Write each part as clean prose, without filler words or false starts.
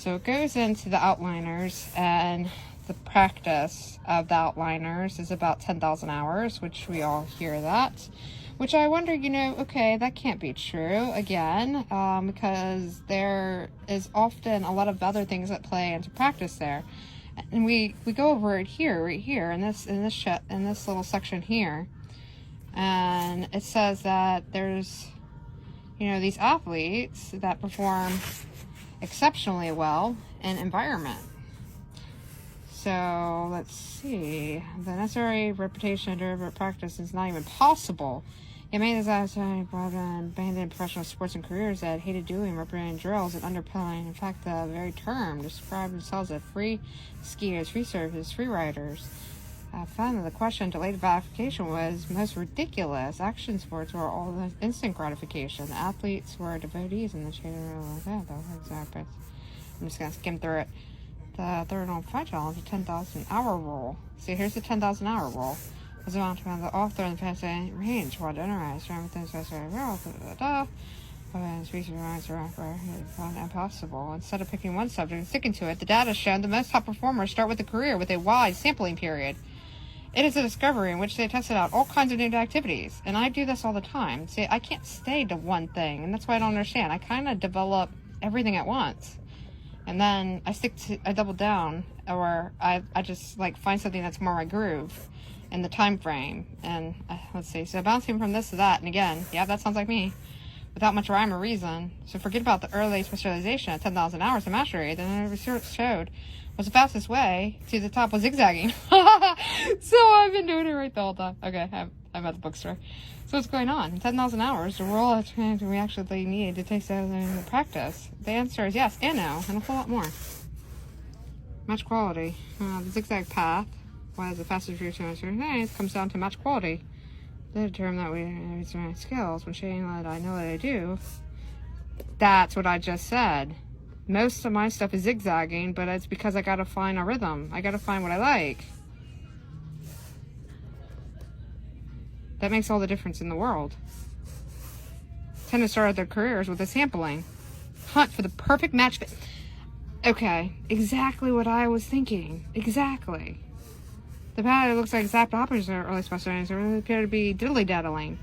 So it goes into the outliners, and the practice of the outliners is about 10,000 hours, which we all hear that. Which I wonder, okay, that can't be true, again, because there is often a lot of other things that play into practice there. And we go over it here, right here, in this little section here. And it says that there's, these athletes that perform exceptionally well in environment. So, let's see. The necessary repetition of deliberate practice is not even possible. It made this abandoned professional sports and careers that hated doing repetitive drills and underpelling. In fact, the very term described themselves as free skiers, free surfers, free riders. Found that the question delayed gratification was most ridiculous. Action sports were all instant gratification. The athletes were devotees in the shade of I'm just going to skim through it. The third on 5 challenge, the 10,000 hour rule. See, here's the 10,000 hour rule. As amount to the author in the past range, while generalized, within impossible. Instead of picking one subject and sticking to it, the data shown the most top performers start with a career with a wide sampling period. It is a discovery in which they tested out all kinds of new activities, and I do this all the time. See, I can't stay to one thing, and that's why I don't understand. I kind of develop everything at once, and then I double down, or I just find something that's more my groove in the time frame. And let's see, so bouncing from this to that, and again, yeah, that sounds like me, without much rhyme or reason. So forget about the early specialization at 10,000 hours of mastery. The research showed was the fastest way to the top was zigzagging. So I've been doing it right the whole time. Okay, I'm at the bookstore. So what's going on? In 10,000 hours, the rule of we actually need to take that in practice. The answer is yes and no, and a whole lot more. Match quality. The zigzag path. Why is the fastest route to answer? Hey, it comes down to match quality. The term that we have skills. When Shane let I know that I do. That's what I just said. Most of my stuff is zigzagging, but it's because I gotta find a rhythm. I gotta find what I like. That makes all the difference in the world. Tennis started their careers with a sampling. Hunt for the perfect match fit. Okay, exactly what I was thinking. Exactly. The pattern looks like exact opposite of early specialists. It really appear to be diddly-daddling.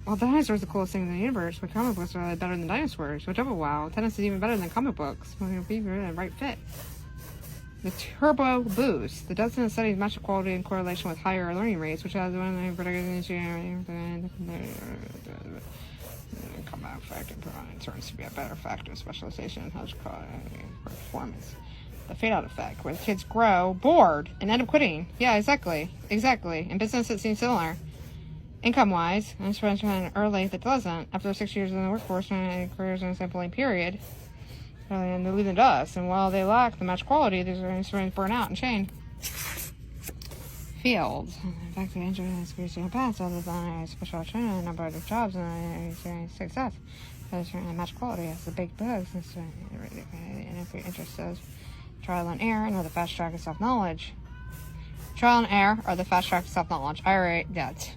Well, dinosaurs are the coolest thing in the universe, but comic books are better than dinosaurs. Which double wow. Tennis is even better than comic books. Well, it'll be the right fit. The turbo boost. The dozen of studies match the quality in correlation with higher learning rates, which has one of the comeback factor turns to be a better factor of specialization in how's performance. The fade-out effect, where the kids grow bored and end up quitting. Yeah, exactly. In business, it seems similar. Income-wise, I'm spending early that doesn't. After 6 years in the workforce and careers in a sampling period, and they leave the dust. And while they lack the match quality, they're starting to burn out and change. Fields. In fact, the enjoy and spiritual paths other than a special training, a number of jobs, and success. Because match quality has the big bugs, and if you're interested, trial and error, and the fast track of self-knowledge. Trial and error are the fast track of self-knowledge. I already that.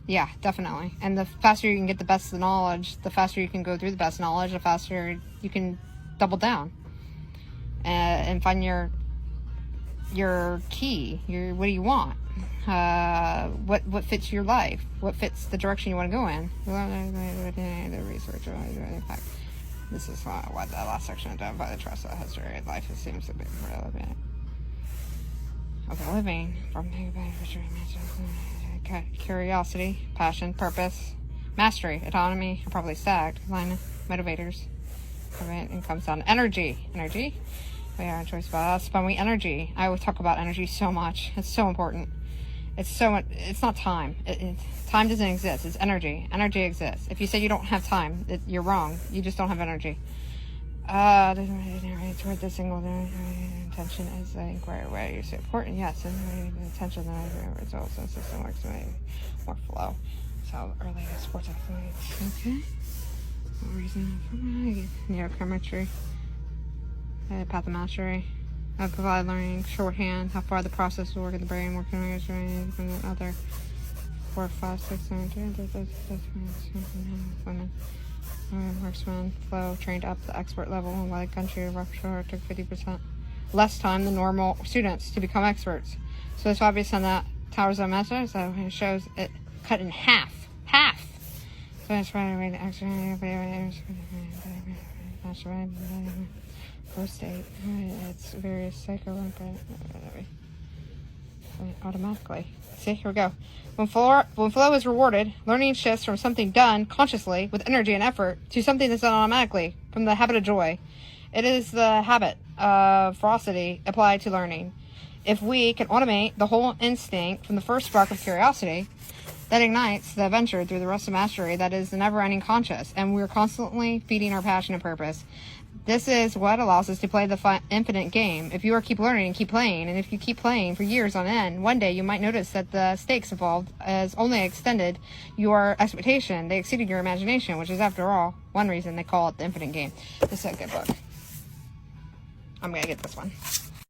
Yeah, definitely. And the faster you can get the best of the knowledge, the faster you can go through the best knowledge, the faster you can double down and find your key. What do you want? What fits your life? What fits the direction you want to go in? The research. In fact, this is why the last section identified the trust of history of life seems to be relevant. Okay, living from curiosity, passion, purpose, mastery, autonomy, are probably stacked, alignment, motivators. It comes down to energy. We are a choice about us, but we energy. I always talk about energy so much. It's so important. It's not time. Time doesn't exist. It's energy. Energy exists. If you say you don't have time, you're wrong. You just don't have energy. Toward the single intention is the inquiry way. You say important, yes, and the intention that results in the system works more flow. So early sports athletes. Okay. Reason for neurochemistry, pathometry, applied learning, shorthand, how far the process will work in the brain, working from the other 4, 5, 6, 7, 8, women. Marksman flow trained up the expert level, and while the country rupture took 50% less time than normal students to become experts. So it's obvious on that Towers of Master, so it shows it cut in half. Half! So it's right to extra first state. It's various psycho automatically. See, here we go. When flow is rewarded, learning shifts from something done consciously with energy and effort to something that's done automatically from the habit of joy. It is the habit of ferocity applied to learning. If we can automate the whole instinct from the first spark of curiosity, that ignites the adventure through the rest of mastery that is the never-ending conscious, and we're constantly feeding our passion and purpose. This is what allows us to play the infinite game. If you keep learning and keep playing, and if you keep playing for years on end, one day you might notice that the stakes involved has only extended your expectation. They exceeded your imagination, which is, after all, one reason they call it the infinite game. This is a good book. I'm going to get this one.